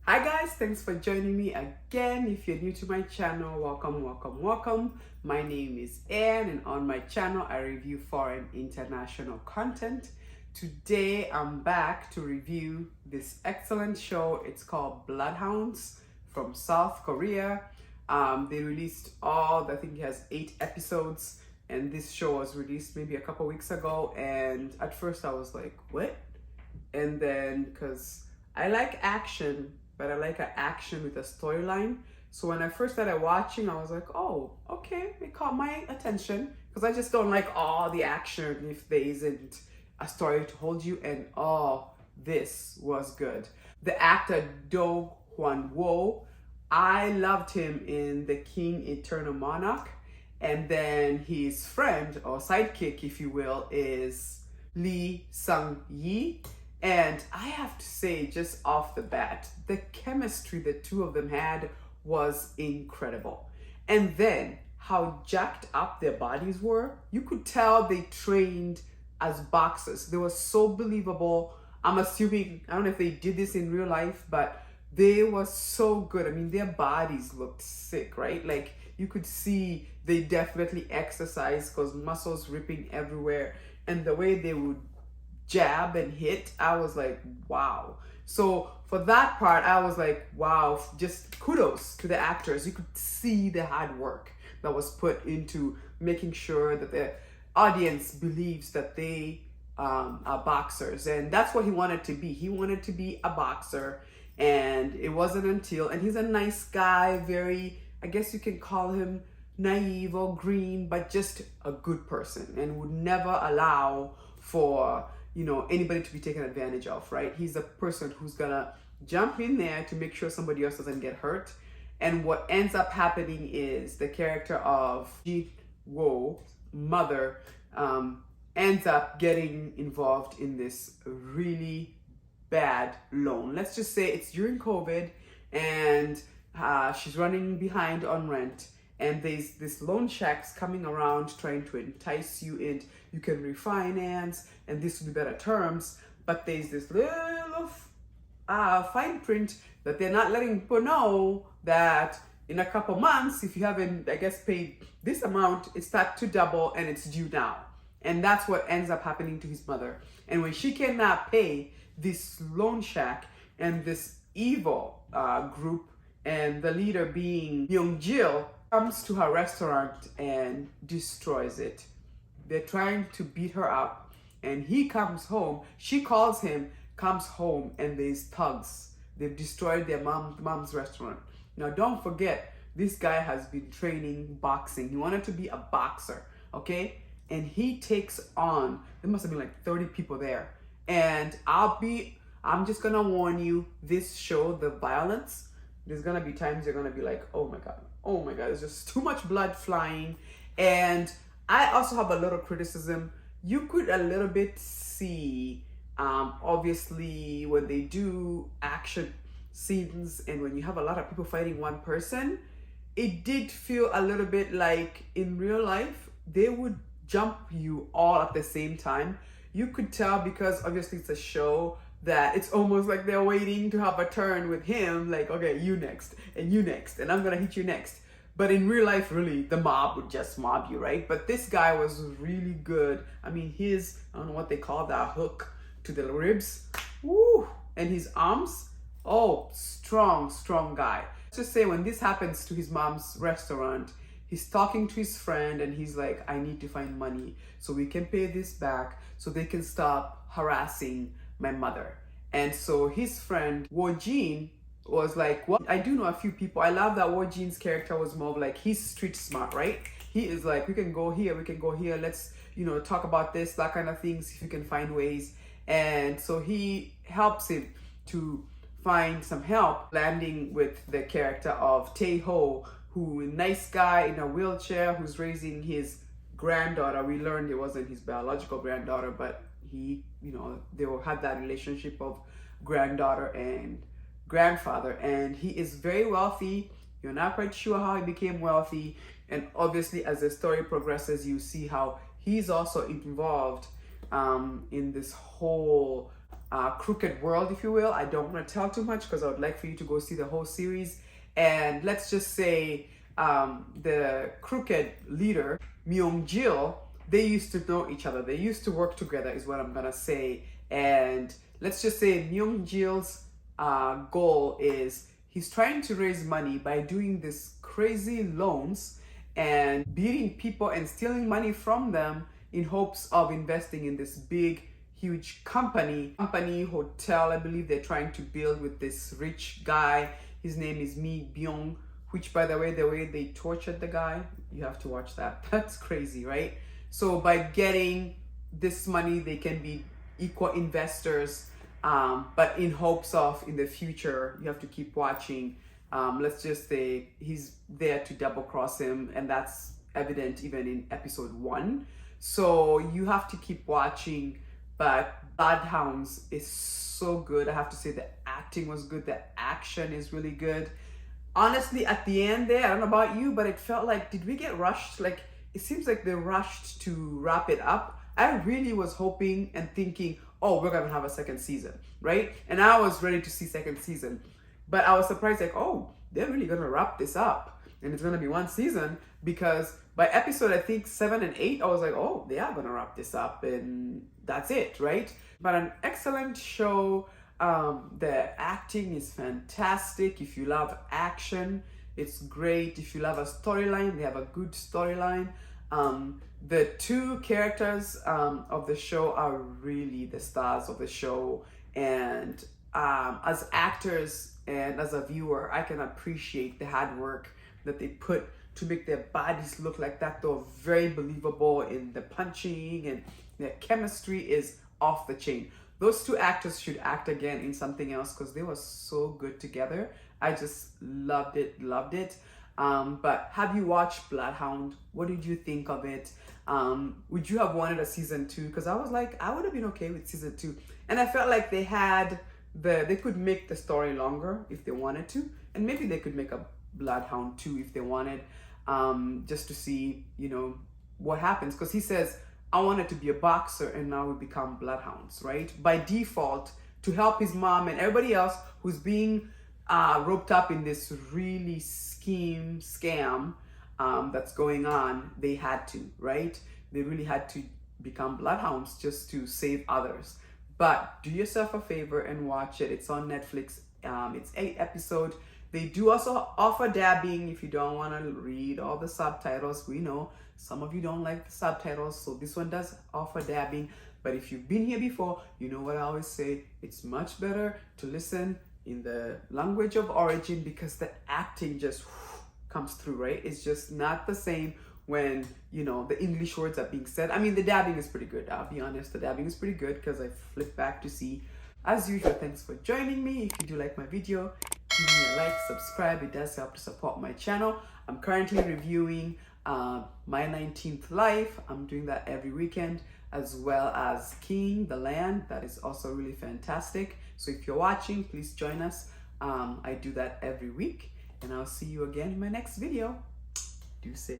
Hi guys, thanks for joining me again. If you're new to my channel, welcome. My name is Anne, and on my channel I review foreign international content. Today I'm back to review this excellent show. It's called BloodHounds from South Korea. They released I think it has 8 episodes, and this show was released maybe a couple weeks ago, and at first I was like, what? And then, because I like action, but I like an action with a storyline. So when I first started watching, I was like, oh, okay, it caught my attention. Because I just don't like all the action if there isn't a story to hold you. And this was good. The actor Do Hwan Wo, I loved him in The King Eternal Monarch. And then his friend or sidekick, if you will, is Lee Sung Yi. And I have to say, just off the bat, the chemistry the two of them had was incredible. And then how jacked up their bodies were, you could tell they trained as boxers. They were so believable. I'm assuming, I don't know if they did this in real life, but they were so good. I mean, their bodies looked sick, right? Like you could see they definitely exercised because muscles ripping everywhere. And the way they would jab and hit, I was like, wow. So for that part, I was like, wow, just kudos to the actors. You could see the hard work that was put into making sure that the audience believes that they are boxers. And that's what he wanted to be. He wanted to be a boxer. And it wasn't until, and he's a nice guy, very, I guess you can call him naive or green, but just a good person and would never allow for anybody to be taken advantage of, right? He's a person who's gonna jump in there to make sure somebody else doesn't get hurt. And what ends up happening is the character of Ji Wo's mother ends up getting involved in this really bad loan. Let's just say it's during COVID, and she's running behind on rent. And there's this loan sharks coming around trying to entice you in. You can refinance, and this will be better terms. But there's this little fine print that they're not letting people know that in a couple months, if you haven't, I guess, paid this amount, it starts to double and it's due now. And that's what ends up happening to his mother. And when she cannot pay, this loan shark and this evil group, and the leader being Young Jill, comes to her restaurant and destroys it. They're trying to beat her up, and he comes home. She calls him, comes home, and there's thugs. They've destroyed their mom's restaurant. Now, don't forget, this guy has been training boxing. He wanted to be a boxer, okay? And he takes on, there must have been like 30 people there. And I'm just gonna warn you, this show, the violence, there's gonna be times you're gonna be like, oh my God, there's just too much blood flying. And I also have a little criticism. You could a little bit see, obviously, when they do action scenes and when you have a lot of people fighting one person, it did feel a little bit like in real life, they would jump you all at the same time. You could tell, because obviously it's a show, that it's almost like they're waiting to have a turn with him, like, okay, you next, and I'm gonna hit you next. But in real life, really, the mob would just mob you, right? But this guy was really good. I mean, I don't know what they call that hook to the ribs, woo, and his arms, oh, strong guy. Let's just say when this happens to his mom's restaurant, he's talking to his friend and he's like, I need to find money so we can pay this back so they can stop harassing my mother. And so his friend Wo Jin was like, well, I do know a few people. I love that Wo Jin's character was more of like, he's street smart, right? He is like, we can go here, let's talk about this, that kind of things, if you can find ways. And so he helps him to find some help, landing with the character of Tae Ho, who a nice guy in a wheelchair who's raising his granddaughter. We learned it wasn't his biological granddaughter, but he, they had that relationship of granddaughter and grandfather, and he is very wealthy. You're not quite sure how he became wealthy, and obviously as the story progresses, you see how he's also involved in this whole crooked world, if you will. I don't want to tell too much because I would like for you to go see the whole series. And let's just say the crooked leader, Myung-jil, they used to know each other. They used to work together is what I'm going to say. And let's just say Myung-jil's goal is he's trying to raise money by doing this crazy loans and beating people and stealing money from them in hopes of investing in this big, huge company, hotel, I believe they're trying to build with this rich guy. His name is Mi Byung, which, by the way they tortured the guy, you have to watch that. That's crazy, right? So by getting this money, they can be equal investors, but in hopes of in the future, you have to keep watching. Let's just say he's there to double cross him, and that's evident even in episode 1. So you have to keep watching. But BloodHounds is so good. I have to say the acting was good. The action is really good. Honestly, at the end there, I don't know about you, but it felt like, did we get rushed? Like, it seems like they rushed to wrap it up. I really was hoping and thinking, oh, we're gonna have a second season, right? And I was ready to see second season. But I was surprised, like, oh, they're really gonna wrap this up. And it's gonna be one season, because by episode, I think 7 and 8, I was like, oh, they are gonna wrap this up and that's it, right? But an excellent show. The acting is fantastic. If you love action, it's great. If you love a storyline, they have a good storyline. The two characters of the show are really the stars of the show. And as actors and as a viewer, I can appreciate the hard work that they put to make their bodies look like that. They're very believable in the punching, and their chemistry is off the chain. Those two actors should act again in something else because they were so good together. I just loved it. But have you watched BloodHound? What did you think of it? Would you have wanted a season 2? Because I was like, I would have been okay with season 2. And I felt like they could make the story longer if they wanted to. And maybe they could make a BloodHound 2 if they wanted, just to see, what happens. Because he says, I wanted to be a boxer and now we become bloodhounds, right? By default, to help his mom and everybody else who's being roped up in this really scam that's going on, they had to, right? They really had to become bloodhounds just to save others. But do yourself a favor and watch it. It's on Netflix. It's 8 episodes. They do also offer dabbing if you don't want to read all the subtitles. We know some of you don't like the subtitles, so this one does offer dabbing. But if you've been here before, you know what I always say, it's much better to listen in the language of origin because the acting just comes through, right? It's just not the same when, the English words are being said. I mean, the dabbing is pretty good. I'll be honest, the dabbing is pretty good because I flip back to see. As usual, thanks for joining me. If you do like my video, give me a like, subscribe. It does help to support my channel. I'm currently reviewing My 19th Life. I'm doing that every weekend, as well as King, the Land. That is also really fantastic. So if you're watching, please join us. I do that every week, and I'll see you again in my next video. Do say.